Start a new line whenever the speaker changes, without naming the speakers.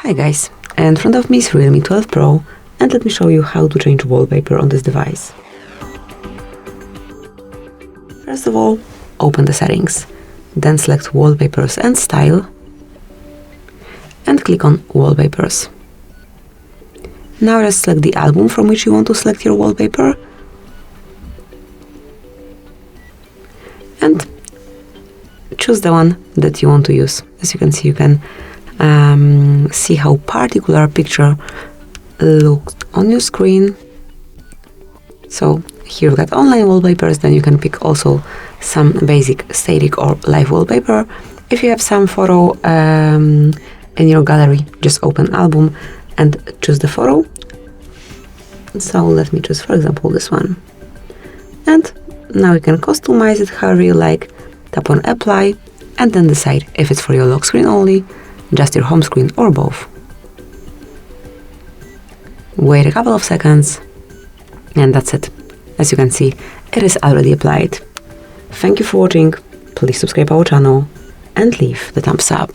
Hi guys, in front of me is Realme 12 Pro, and let me show you how to change wallpaper on this device. First of all, open the settings, then select Wallpapers and Style, and click on Wallpapers. Now just select the album from which you want to select your wallpaper, and choose the one that you want to use. As you can see, you can see how particular picture looks on your screen. So here we've got online wallpapers, then you can pick also some basic static or live wallpaper. If you have some photo in your gallery, just open album and choose the photo. So let me choose, for example, this one. And now you can customize it however you like. Tap on apply and then decide if it's for your lock screen only, just your home screen, or both. Wait a couple of seconds and that's it. As you can see, it is already applied. Thank you for watching, please subscribe our channel and leave the thumbs up.